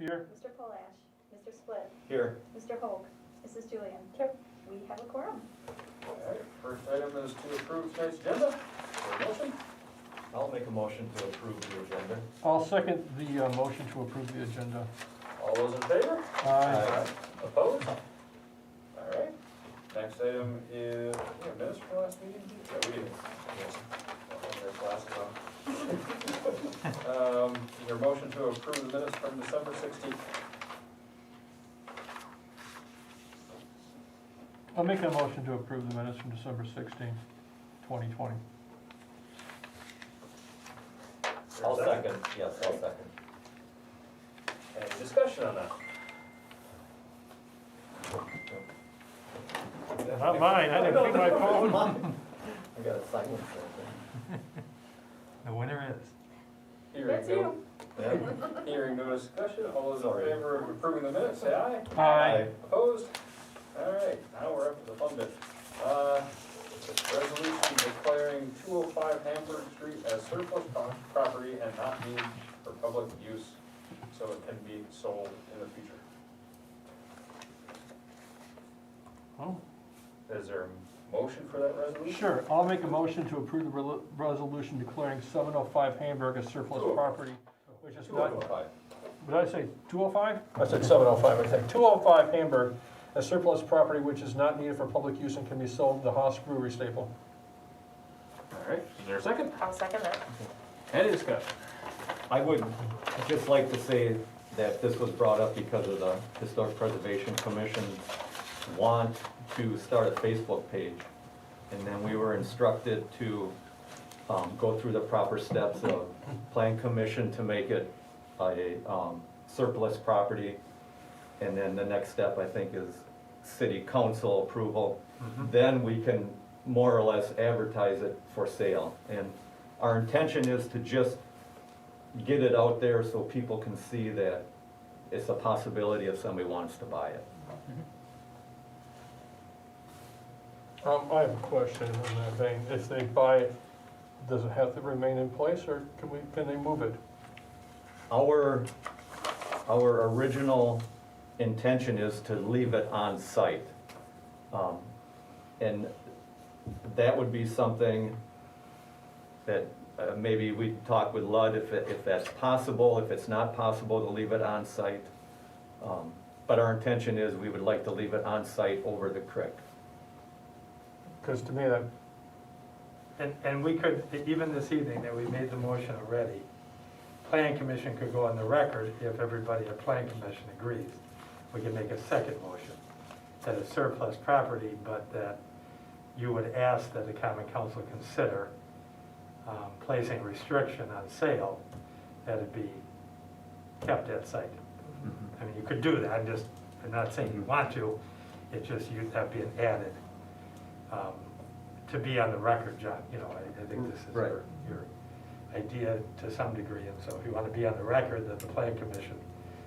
Here. Mr. Polash, Mr. Split, Here. Mr. Hoag, Mrs. Julian. Here. We have a quorum. All right, first item is to approve tonight's agenda. Is there a motion? I'll make a motion to approve the agenda. I'll second the motion to approve the agenda. All those in favor? Aye. Opposed? All right. Next item is, we have minutes from last meeting? Yeah, we did. Yes. Is there a motion to approve the minutes from December 16th? I'll make a motion to approve the minutes from December 16th, 2020. I'll second, yes, I'll second. Any discussion on that? Not mine, I didn't pick my phone. I got a silence there. The winner is. That's you. Yeah. Hearing no discussion, all those Sorry. in favor of approving the minutes, say aye. Aye. Opposed? All right, now we're up to the fun bit. Resolution declaring 205 Hamburg Street as surplus property and not needed for public use, so it can be sold in the future. Oh, Is there a motion for that resolution? sure, I'll make a motion to approve the resolution declaring 705 Hamburg as surplus property, which is not, 205. did I say 205? I said 705, I think. 205 Hamburg as surplus property which is not needed for public use and can be sold to the Haas Brewery staple. All right, is there a second? I'll second that. Any discussion? I would just like to say that this was brought up because of the Historic Preservation Commission want to start a Facebook page. And then we were instructed to go through the proper steps of Plan Commission to make it a surplus property. And then the next step, I think, is City Council approval. Then we can more or less advertise it for sale. And our intention is to just get it out there so people can see that it's a possibility if somebody wants to buy it. I have a question in that vein. If they buy it, does it have to remain in place or can they move it? Our original intention is to leave it on site. And that would be something that maybe we talk with Lud if that's possible, if it's not possible to leave it on site. But our intention is we would like to leave it on site over the creek. Because to me that, And we could, even this evening that we made the motion already, Planning Commission could go on the record if everybody at Planning Commission agrees. We can make a second motion that it's surplus property, but that you would ask that the Common Council consider placing restriction on sale, that it be kept at site. I mean, you could do that, I'm not saying you want to, it's just that being added. To be on the record, John, you know, I think this is Right. your idea to some degree, and so if you want to be on the record, that the Plan Commission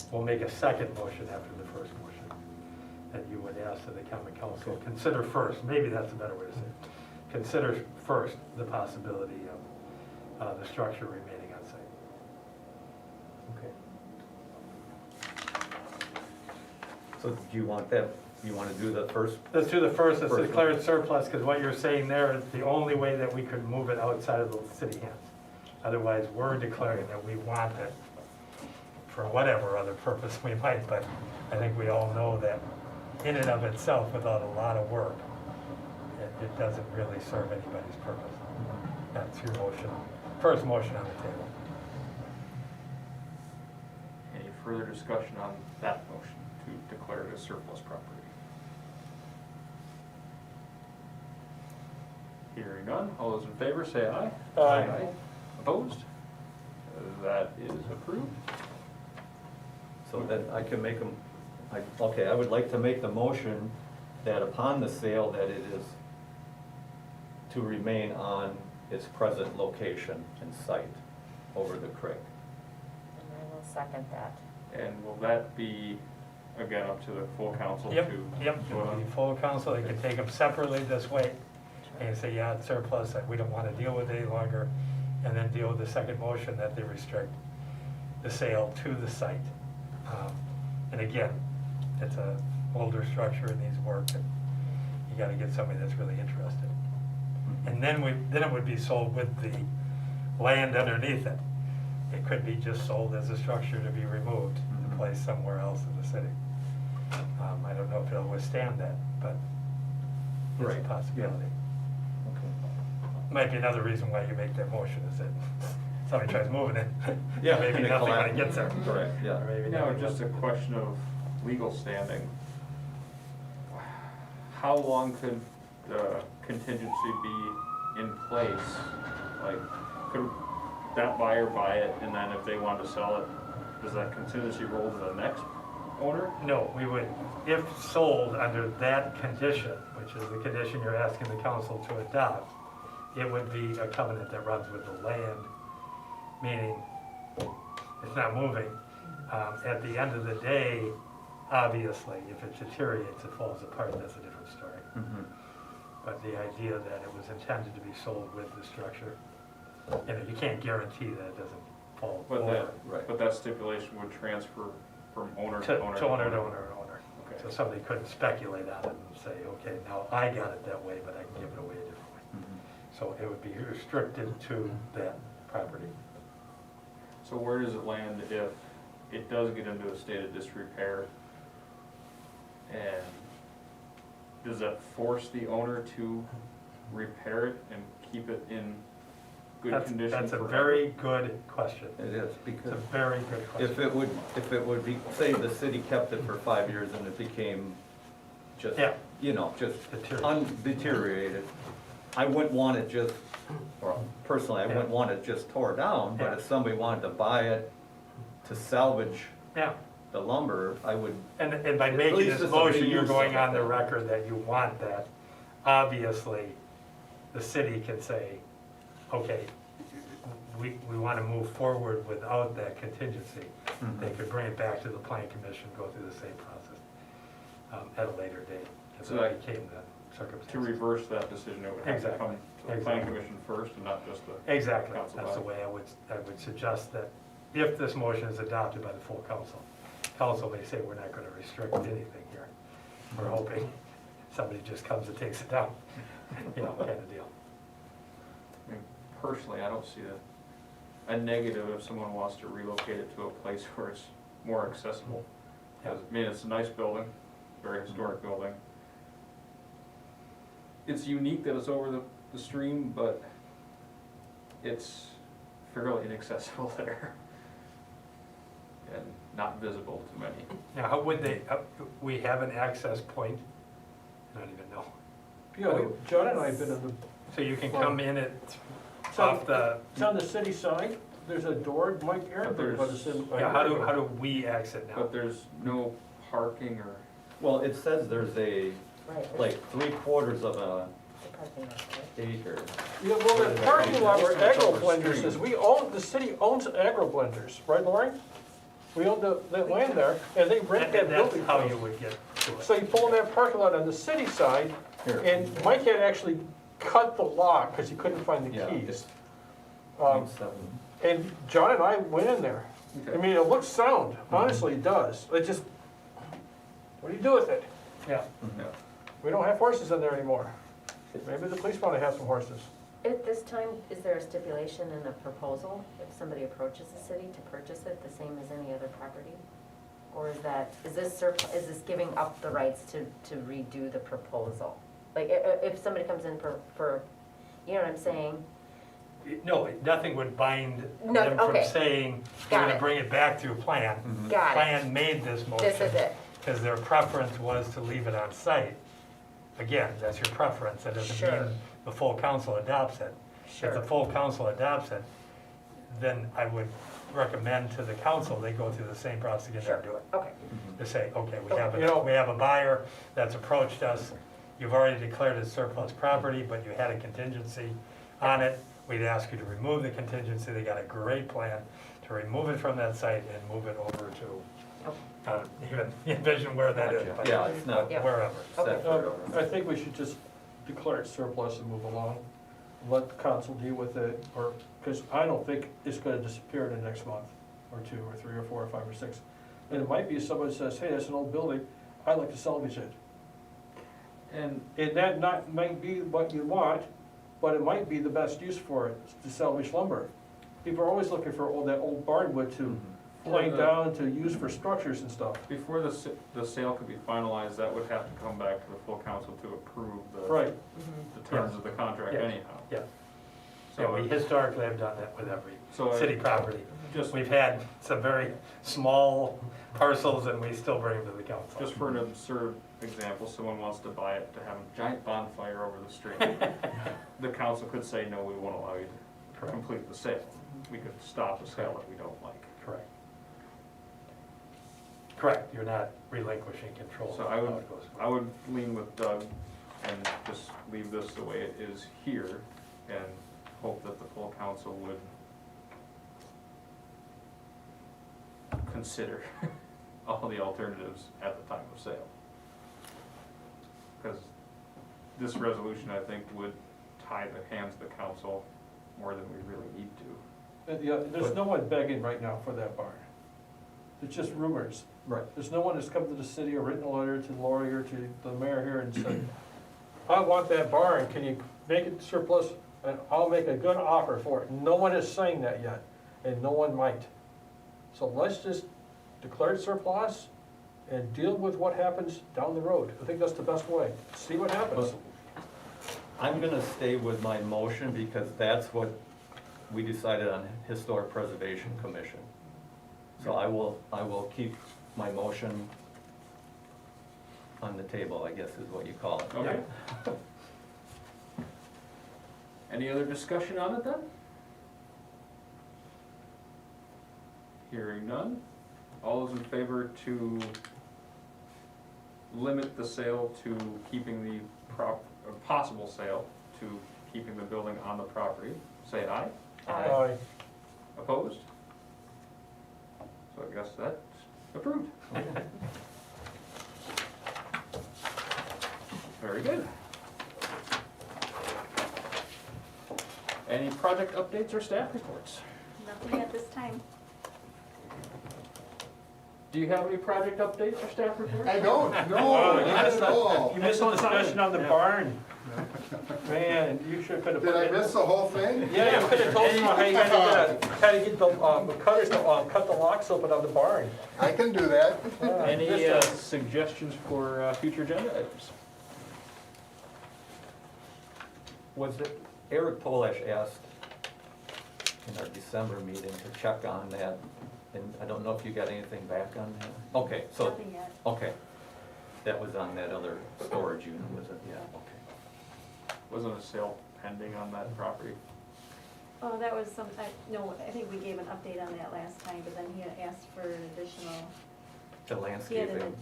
will make a second motion after the first motion, that you would ask that the Common Council consider first, maybe that's a better way to say it, consider first the possibility of the structure remaining on site. Okay. So do you want that, you want to do the first? Let's do the first, let's First declare it surplus, because what you're saying there is the only way that we could move it outside of the city hands. Otherwise, we're declaring that we want it for whatever other purpose we might, but I think we all know that in and of itself, without a lot of work, it doesn't really serve anybody's purpose. That's your motion, first motion on the table. Any further discussion on that motion to declare it as surplus property? Hearing none, all those in favor say aye. Aye. Opposed? That is approved. So then I can make them, okay, I would like to make the motion that upon the sale, that it is to remain on its present location and site over the creek. And I will second that. And will that be, again, up to the full council to? Yep, the full council, they can take them separately this way, and say, yeah, it's surplus, that we don't want to deal with it any longer, and then deal with the second motion that they restrict the sale to the site. And again, it's a older structure, it needs work, and you gotta get somebody that's really interested. And then it would be sold with the land underneath it. It could be just sold as a structure to be removed and placed somewhere else in the city. I don't know if it'll withstand that, but it's a Right, possibility. Okay. Might be another reason why you make that motion, is that somebody tries moving it. Yeah, Maybe and it nothing collapses. gets there. Correct, yeah. Or maybe Now, nothing just a gets there. question of legal standing. How long could the contingency be in place? Like, could that buyer buy it, and then if they want to sell it, does that contingency roll to the next owner? No, we would, if sold under that condition, which is the condition you're asking the council to adopt, it would be a covenant that runs with the land, meaning it's not moving. At the end of the day, obviously, if it deteriorates, it falls apart, that's a different story. Mhm. But the idea that it was intended to be sold with the structure, you know, you can't guarantee that it doesn't fall But over. that, Right. but that stipulation would transfer from owner To to owner. owner to owner to owner. Okay. So somebody couldn't speculate on it and say, okay, now I got it that way, but I can give it away a different way. Mhm. So it would be restricted to that property. So where does it land if it does get into a state of disrepair? And does that force the owner to repair it and keep it in good condition? That's a forever? very good question. It is, It's because a very good if question. it would be, say the city kept it for 5 years and it became just, Yeah. you know, just Deteriorated. deteriorated, I wouldn't want it just, or personally, I wouldn't Yeah. want it just tore down, but Yeah. if somebody wanted to buy it to salvage Yeah, the lumber, I would, and by At making least this it's a motion, you're reuse going of on the it. record that you want that. Obviously, the city can say, okay, we want to move forward without that contingency. Mhm. They could bring it back to the plan commission, go through the same process at a later date. If So that that- became the To circumstance. reverse that decision, it would have to Exactly, come to the planning commission first and not just the Exactly, council that's the body. way I would suggest that if this motion is adopted by the full council, council may say, we're not gonna restrict anything here. We're hoping somebody just comes and takes it down, you know, kind of deal. I mean, personally, I don't see a negative if someone wants to relocate it to a place where it's more accessible. Yeah. 'Cause, I mean, it's a nice building, very historic building. It's unique that it's over the stream, but it's fairly inaccessible there. And not visible to many. Now, how would they, we have an access point, I don't even know. Yeah, John and I have been in the, So you can come in it it's off the, on the city side, there's a door, Mike, Aaron, But there's- but it's in. yeah, how do we exit now? But there's no parking or, well, it says there's a, Right. like 3/4 of a The parking lot, right? acre. Yeah, well, the parking lot where It's Agro over Blenders street. is, the city owns Agro Blenders, right, Lori? We own the land there, and they rent that And that's building. how from you us. would get to So it. you pull in that parking lot on the city side, Here. and Mike had actually cut the lock, because he couldn't find the Yeah. keys. Point 7. And John and I went in there. I okay. mean, it looks sound, honestly, it does. It just, what do you do with it? Yeah, Yeah. We don't have horses in there anymore. Maybe the police want to have some horses. At this time, is there a stipulation in the proposal, if somebody approaches the city to purchase it, the same as any other property? Or is this giving up the rights to redo the proposal? Like, if somebody comes in for, you know what I'm saying? no, nothing would bind No, them from okay. saying, Got we're gonna it. bring it back through plan. Mhm. Got it. Plan made this motion. This is it. Because their preference was to leave it on site. Again, that's your preference, that doesn't Sure. mean the full council adopts it. If the Sure. full council adopts it, then I would recommend to the council, they go through the same process again Sure. and do it. Okay, To say, okay, You know- we have a buyer that's approached us, you've already declared it surplus property, but you had a contingency on it. We'd ask you to remove the contingency, they got a great plan to remove it from that site and move it over to, even envision where that is, but Yeah, it's not Yeah. wherever. set Okay. for I think we should just declare it surplus and move along. Let the council deal with it, or, because I don't think it's gonna disappear in the next month, or 2, or 3, or 4, or 5, or 6. And it might be someone says, hey, that's an old building, I'd like to salvage it. And And that might be what you want, but it might be the best use for it, to salvage lumber. People are always looking for that old barn wood to plane down, to use for structures and stuff. before the sale could be finalized, that would have to come back to the full council to approve Right, the terms of the contract Yes. anyhow. Yeah. So Yeah, we historically have done that with every So city property. just, We've had some very small parcels and we still bring them to the council. just for an absurd example, someone wants to buy it to have a giant bonfire over the street. The council could say, no, we won't allow you to Correct. complete the sale. We could stop a sale that we don't like. Correct. Correct, you're not relinquishing control. So of I how would, it goes. I would lean with Doug and just leave this the way it is here and hope that the full council would consider all the alternatives at the time of sale. Because this resolution, I think, would tie the hands of the council more than we really need to. and, yeah, there's no one begging right now for that barn. It's just rumors. Right. There's no one that's come to the city or written a letter to the lawyer, to the mayor here and said, I want that barn, can you make it surplus, and I'll make a good offer for it. No one is saying that yet, and no one might. So let's just declare it surplus and deal with what happens down the road. I think that's the best way. See what happens. I'm gonna stay with my motion because that's what we decided on Historic Preservation Commission. So I will keep my motion on the table, I guess is what you call it. Okay. Any other discussion on it then? Hearing none. All those in favor to limit the sale to keeping the or possible sale to keeping the building on the property, say aye. Aye. Opposed? So I guess that's approved. Very good. Any project updates or staff reports? Nothing at this time. Do you have any project updates or staff reports? I don't, no, not at all. You missed the discussion on the barn. Man, you should could have. Did I miss the whole thing? Yeah, you could have told them how you gotta get the cutters to cut the locks open on the barn. I can do that. Any Just, suggestions for future agenda items? Was it, Eric Polish asked in our December meeting to check on that, and I don't know if you got anything back on that? Okay, so, Nothing yet. okay, that was on that other storage unit, was it? Yeah, okay. Wasn't a sale pending on that property? Oh, that was some, no, I think we gave an update on that last time, but then he had asked for an additional, The he had, landscaping.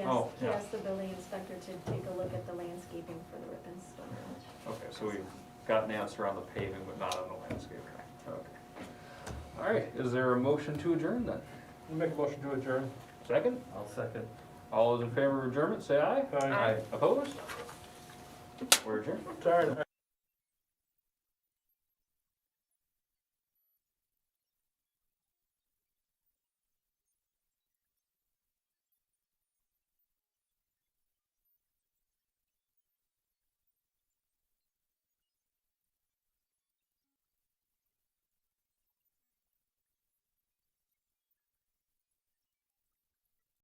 Oh, he yeah. asked the building inspector to take a look at the landscaping for the Ripon storage. Okay, so we've got an answer on the paving, but not on the landscape. Okay. All right, is there a motion to adjourn then? Make a motion to adjourn. Second? I'll second. All those in favor of adjournment, say aye. Aye. Opposed? We're adjourned. Darn.